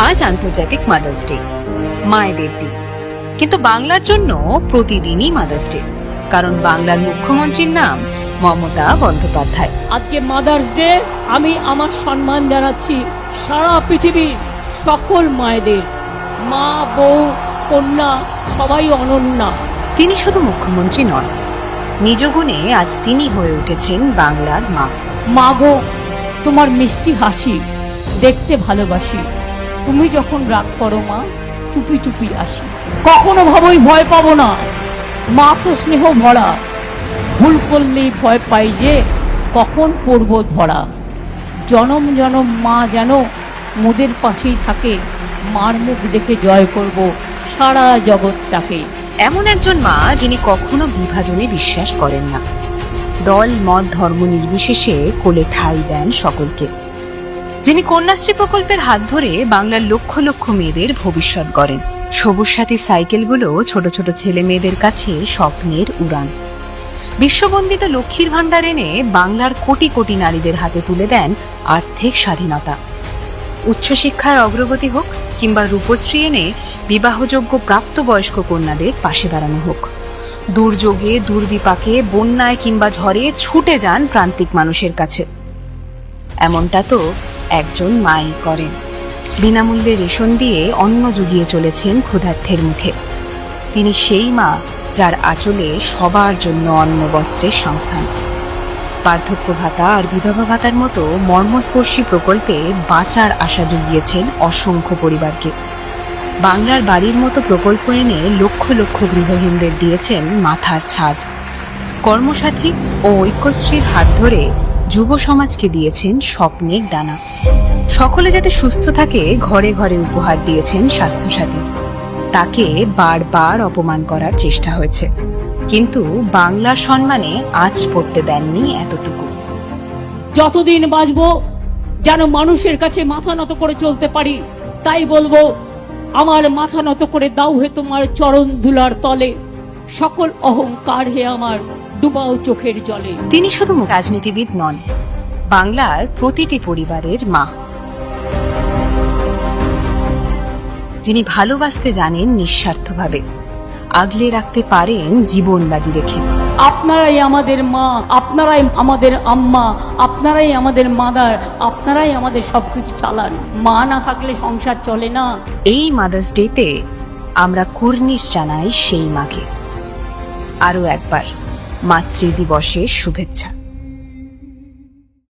আজ আন্তর্জাতিক mother's day, মায়েদের দিন। কিন্তু বাংলার জন্য প্রতিদিনই মাদার্স ডে, কারণ বাংলার মুখ্যমন্ত্রীর নাম মমতা বন্দ্যোপাধ্যায়। আজকে মাদার্স ডে, আমি আমার সম্মান জানাচ্ছি সারা পৃথিবীর সকল মায়েদের। মা, বউ, কন্যা সবাই অনন্যা। তিনি শুধু মুখ্যমন্ত্রী নন, নিজ গুণে আজ তিনি হয়ে উঠেছেন বাংলার মা। মা গো, তোমার মিষ্টি হাসি দেখতে ভালোবাসি। তুমি যখন রাগ করো মা, চুপি চুপি আসি। কখনো ভাবোই ভয় পাবো না, মা তো স্নেহ ভরা। ভুল করলেই ভয় পাই যে কখন পড়ব ধরা। জনম জনম মা যেন মোদের পাশেই থাকে। মার মুখ দেখে জয় করব সারা জগৎটাকে। এমন একজন মা যিনি কখনো বিভাজনে বিশ্বাস করেন না, দল মত ধর্ম নির্বিশেষে কোলে ঠাঁই দেন সকলকে, যিনি কন্যাশ্রী প্রকল্পের হাত ধরে বাংলার লক্ষ লক্ষ মেয়েদের ভবিষ্যৎ গড়েন। সবুজ সাথী সাইকেলগুলো ছোট ছোট ছেলে মেয়েদের কাছে স্বপ্নের উড়ান। বিশ্ববন্দিত লক্ষ্মীর ভাণ্ডার এনে বাংলার কোটি কোটি নারীদের হাতে তুলে দেন আর্থিক স্বাধীনতা। উচ্চশিক্ষায় অগ্রগতি হোক কিংবা রূপশ্রী এনে বিবাহযোগ্য প্রাপ্তবয়স্ক কন্যাদের পাশে দাঁড়ানো হোক, দুর্যোগে দুর্বিপাকে বন্যায় কিংবা ঝড়ে ছুটে যান প্রান্তিক মানুষের কাছে। এমনটা তো একজন মাই করেন। বিনামূল্যে রেশন দিয়ে অন্ন জুগিয়ে চলেছেন ক্ষুধার্থের মুখে। তিনি সেই মা যার আঁচলে সবার জন্য অন্ন বস্ত্রের সংস্থান। বার্ধক্য ভাতা আর বিধবা ভাতার মতো মর্মস্পর্শী প্রকল্পে বাঁচার আশা জুগিয়েছেন অসংখ্য পরিবারকে। বাংলার বাড়ির মতো প্রকল্প এনে লক্ষ লক্ষ গৃহহীনদের দিয়েছেন মাথার ছাদ। কর্মসাথী ও ঐক্যশ্রীর হাত ধরে যুব সমাজকে দিয়েছেন স্বপ্নের ডানা। সকলে যাতে সুস্থ থাকে ঘরে ঘরে উপহার দিয়েছেন স্বাস্থ্যসাথী। তাকে বারবার অপমান করার চেষ্টা হয়েছে, কিন্তু বাংলার সম্মানে আঁচ পড়তে দেননি এতটুকু। যতদিন বাঁচবো যেন মানুষের কাছে মাথা নত করে চলতে পারি, তাই বলবো আমার মাথা নত করে দাও হে তোমার চরণ ধুলার তলে। সকল অহংকার হে আমার ডুবাও চোখের জলে। তিনি শুধু রাজনীতিবিদ নন, বাংলার প্রতিটি পরিবারের মা, যিনি ভালোবাসতে জানেন নিঃস্বার্থভাবে, আগলে রাখতে পারেন জীবন বাজি রেখে। আপনারাই আমাদের মা, আপনারাই আমাদের আম্মা, আপনারাই আমাদের মাদার, আপনারাই আমাদের সবকিছু চালান। মা না থাকলে সংসার চলে না। এই মাদার্স ডেতে আমরা কুর্নিশ জানাই সেই মাকে। আরো একবার মাতৃদিবসের শুভেচ্ছা।